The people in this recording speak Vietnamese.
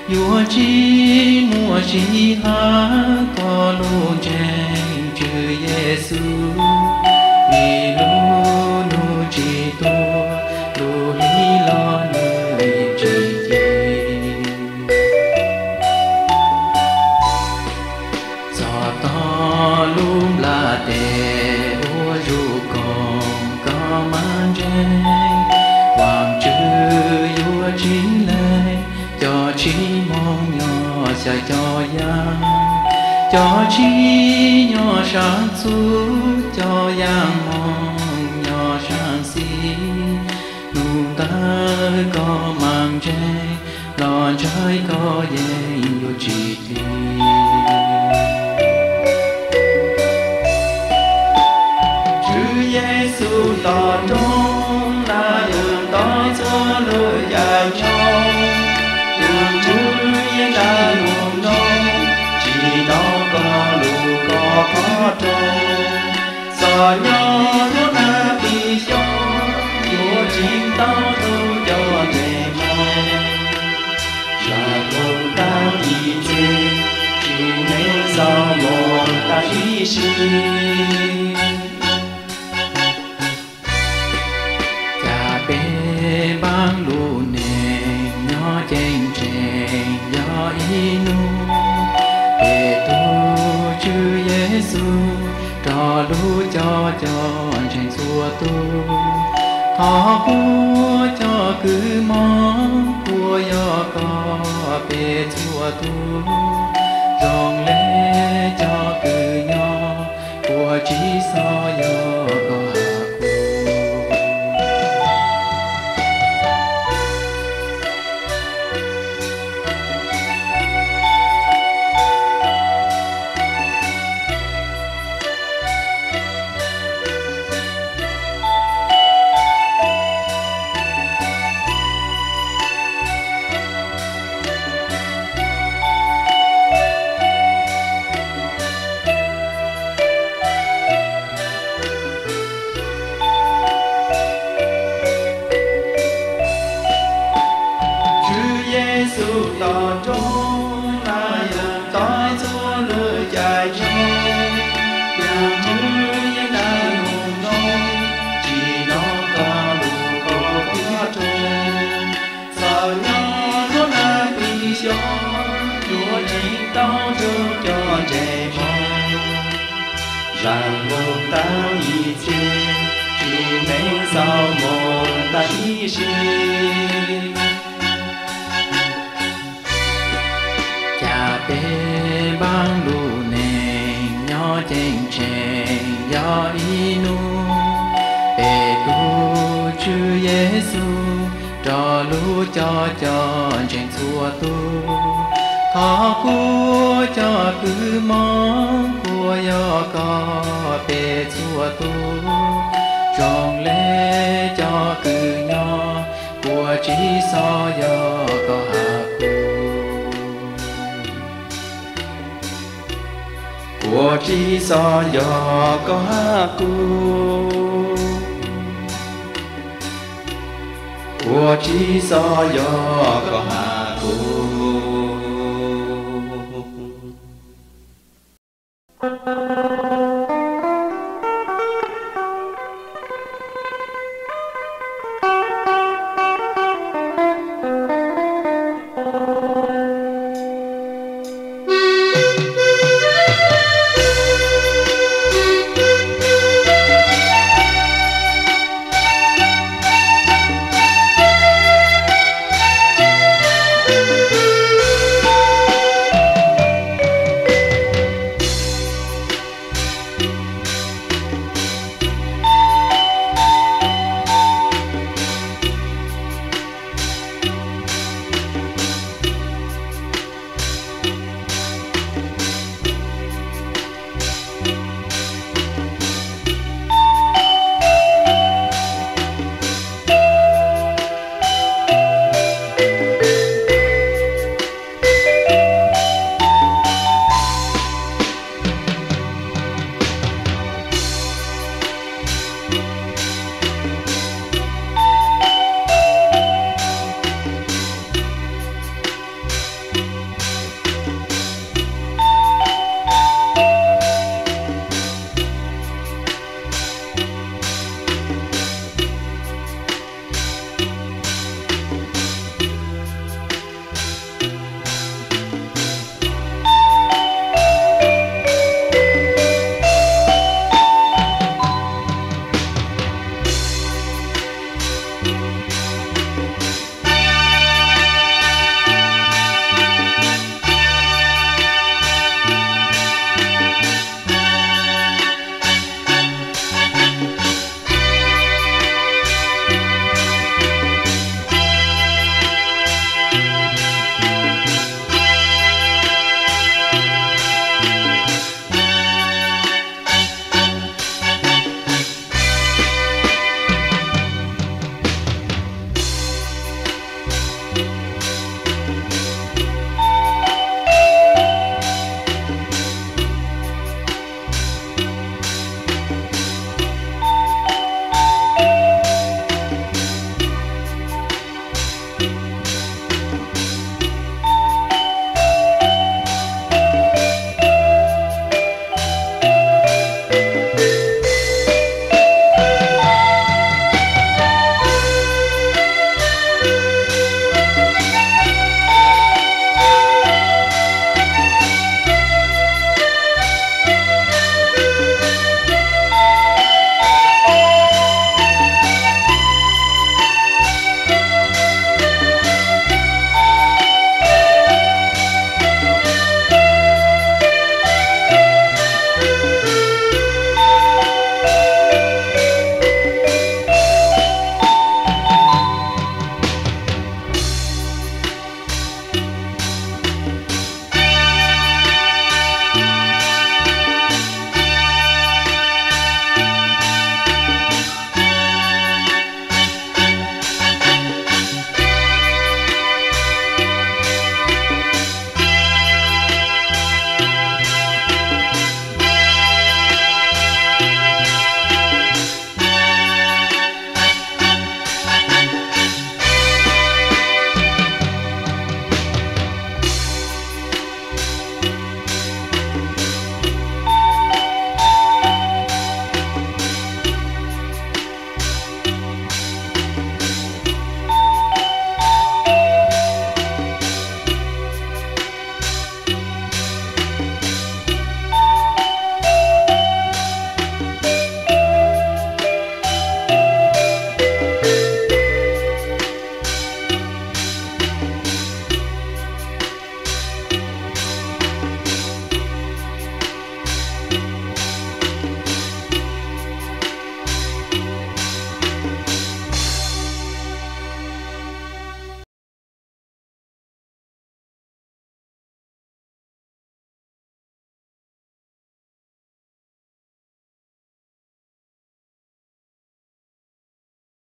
Yua chi mua chi ha có luôn trên chữ Giêsu vì lu nu chi tua lu li lo nơi chi chi gió to lum la tê ua ru con có man trên hoàng chữ yua chi lên cho chi mong nhỏ sẽ cho yang cho chi nhỏ sáng su cho yang mong nhỏ sáng si nụ ta có mang trái lo trái có dễ yêu chi đi chữ Giêsu tỏ trong là đường tối cho lối dài trong đường chữ yên đã luồng đông chỉ nó có lù có trâu gió nhỏ nó đã bị gió chúa chim tao tu cho trẻ mong là cùng tao đi chơi chịu nên sao một ta hy sinh cha bé bang lù nè nhỏ chênh chênh nhỏ inu bề tu chữ Giêsu trò lu cho chênh xua tu thọ búa cho cứ mong búa yo có bề xua tu rong lễ cho cứ nhỏ búa chỉ so yo có tỏ trong là dòng tối cho lời dài trong đường chữ yên đại hùng đông chỉ nó có đủ có trông sao nhỏ nó đã bị gió chúa chỉ tao trông cho trẻ mong rằng một tao ý chê chịu nên sao một ta hy sinh bê bang lù nè nhỏ chênh chênh nhỏ inu bê tu chữ Giêsu trò lu cho chênh xua tu thọ của cho cứ mong của yo có bê xua tu rong lễ cho cứ nhỏ của chỉ so yo có của chỉ so yo có cu của chỉ so yo có cu